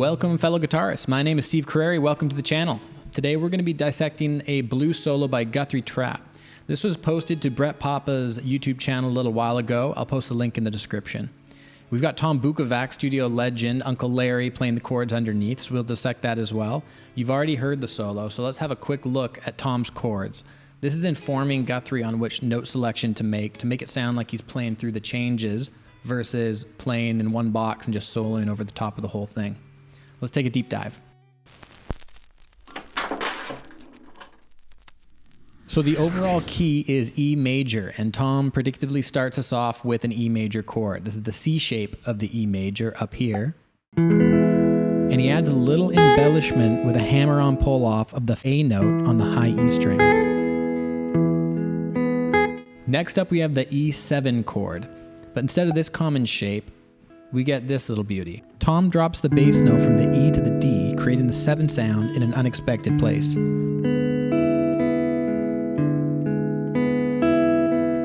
Welcome fellow guitarists. My name is Steve Carreri. Welcome to the channel. Today we're going to be dissecting a blues solo by Guthrie Trapp. This was posted to Brett Papa's YouTube channel a little while ago. I'll post a link in the description. We've got Tom Bukovac, studio legend, Uncle Larry playing the chords underneath, so we'll dissect that as well. You've already heard the solo, so let's have a quick look at Tom's chords. This is informing Guthrie on which note selection to make it sound like he's playing through the changes versus playing in one box and just soloing over the top of the whole thing. Let's take a deep dive. So the overall key is E major, and Tom predictably starts us off with an E major chord. This is the C shape of the E major up here. And he adds a little embellishment with a hammer-on pull-off of the A note on the high E string. Next up we have the E7 chord, but instead of this common shape, we get this little beauty. Tom drops the bass note from the E to the D, creating the 7 sound in an unexpected place.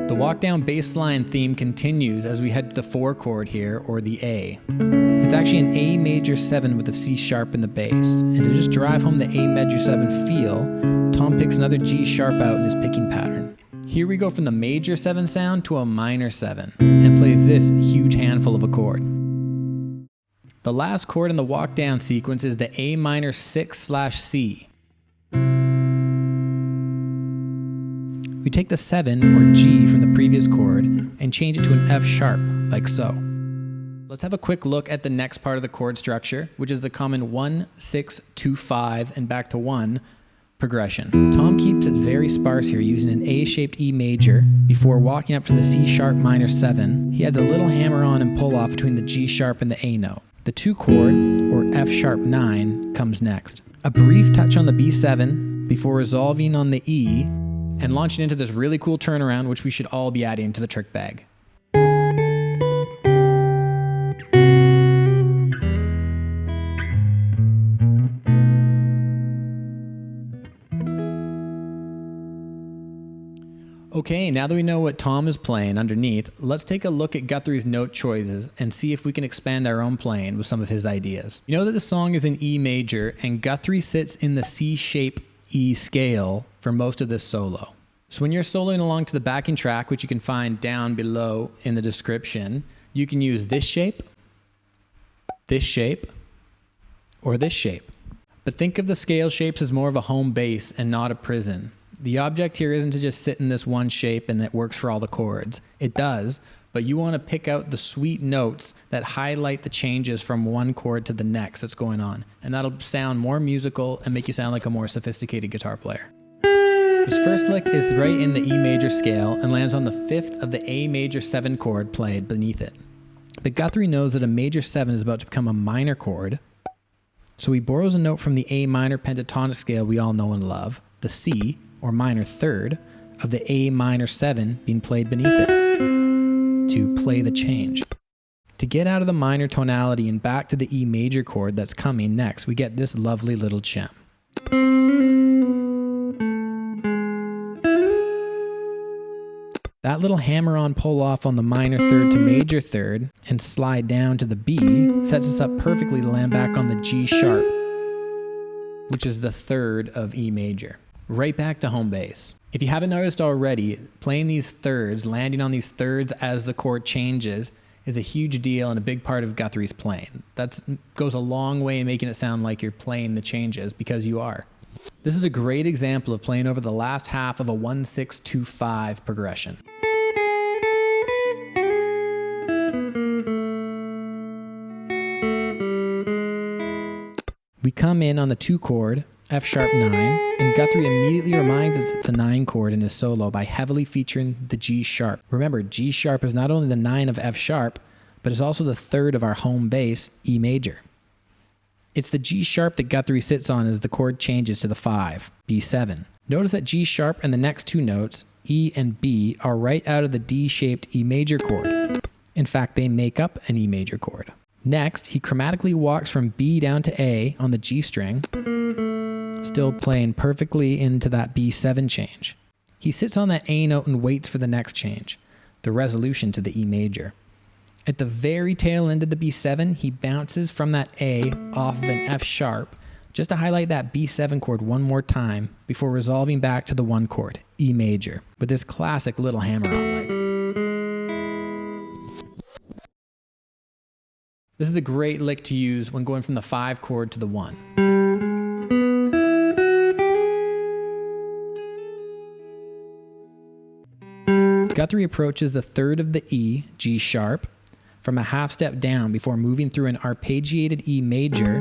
The walk down bass line theme continues as we head to the 4 chord here, or the A. It's actually an A major 7 with a C sharp in the bass, and to just drive home the A major 7 feel, Tom picks another G sharp out in his picking pattern. Here we go from the major 7 sound to a minor 7, and plays this huge handful of a chord. The last chord in the walk down sequence is the A minor 6/C. We take the 7 or G from the previous chord and change it to an F sharp, like so. Let's have a quick look at the next part of the chord structure, which is the common 1-6-2-5 and back to 1 progression. Tom keeps it very sparse here, using an A-shaped E major before walking up to the C sharp minor 7. He adds a little hammer on and pull off between the G sharp and the A note. The 2 chord, or F sharp 9, comes next. A brief touch on the B7 before resolving on the E and launching into this really cool turnaround, which we should all be adding to the trick bag. Okay, now that we know what Tom is playing underneath, let's take a look at Guthrie's note choices and see if we can expand our own playing with some of his ideas. You know that the song is in E major, and Guthrie sits in the C shape E scale for most of this solo. So when you're soloing along to the backing track, which you can find down below in the description, you can use this shape, or this shape. But think of the scale shapes as more of a home base and not a prison. The object here isn't to just sit in this one shape and it works for all the chords. It does, but you want to pick out the sweet notes that highlight the changes from one chord to the next that's going on. And that'll sound more musical and make you sound like a more sophisticated guitar player. His first lick is right in the E major scale and lands on the 5th of the A major 7 chord played beneath it. But Guthrie knows that a major 7 is about to become a minor chord, so he borrows a note from the A minor pentatonic scale we all know and love, the C, or minor 3rd, of the A minor 7 being played beneath it, to play the change. To get out of the minor tonality and back to the E major chord that's coming next, we get this lovely little gem. That little hammer-on pull-off on the minor 3rd to major 3rd and slide down to the B sets us up perfectly to land back on the G sharp, which is the 3rd of E major. Right back to home base. If you haven't noticed already, playing these thirds, landing on these thirds as the chord changes is a huge deal and a big part of Guthrie's playing. That goes a long way in making it sound like you're playing the changes, because you are. This is a great example of playing over the last half of a 1-6-2-5 progression. We come in on the 2 chord, F sharp 9, and Guthrie immediately reminds us it's a 9 chord in his solo by heavily featuring the G sharp. Remember, G sharp is not only the 9 of F sharp, but it's also the 3rd of our home bass, E major. It's the G sharp that Guthrie sits on as the chord changes to the 5, B7. Notice that G sharp and the next 2 notes, E and B, are right out of the D-shaped E major chord. In fact, they make up an E major chord. Next, he chromatically walks from B down to A on the G string, still playing perfectly into that B7 change. He sits on that A note and waits for the next change, the resolution to the E major. At the very tail end of the B7, he bounces from that A off of an F sharp just to highlight that B7 chord one more time before resolving back to the 1 chord, E major, with this classic little hammer-on lick. This is a great lick to use when going from the 5 chord to the 1. Guthrie approaches the 3rd of the E, G sharp, from a half step down before moving through an arpeggiated E major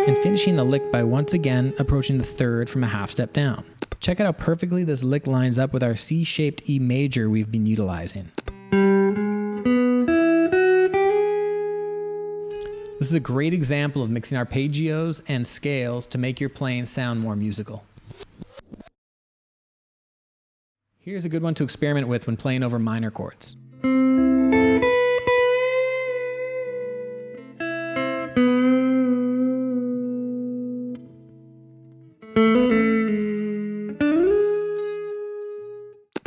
and finishing the lick by once again approaching the 3rd from a half step down. Check out how perfectly this lick lines up with our C-shaped E major we've been utilizing. This is a great example of mixing arpeggios and scales to make your playing sound more musical. Here's a good one to experiment with when playing over minor chords.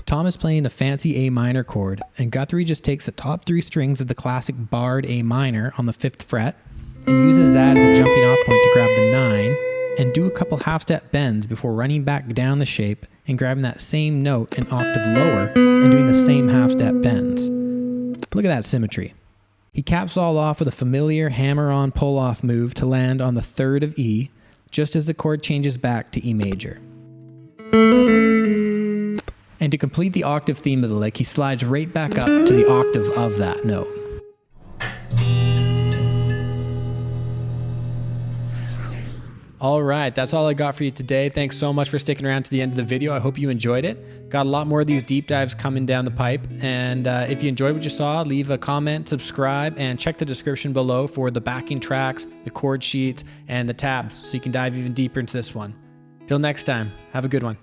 Tom is playing a fancy A minor chord, and Guthrie just takes the top 3 strings of the classic barred A minor on the 5th fret and uses that as the jumping off point to grab the 9 and do a couple half step bends before running back down the shape and grabbing that same note an octave lower and doing the same half step bends. Look at that symmetry. He caps all off with a familiar hammer-on pull-off move to land on the 3rd of E, just as the chord changes back to E major. And to complete the octave theme of the lick, he slides right back up to the octave of that note. All right, that's all I got for you today. Thanks so much for sticking around to the end of the video. I hope you enjoyed it. Got a lot more of these deep dives coming down the pipe. And if you enjoyed what you saw, leave a comment, subscribe, and check the description below for the backing tracks, the chord sheets, and the tabs so you can dive even deeper into this one. Till next time, have a good one.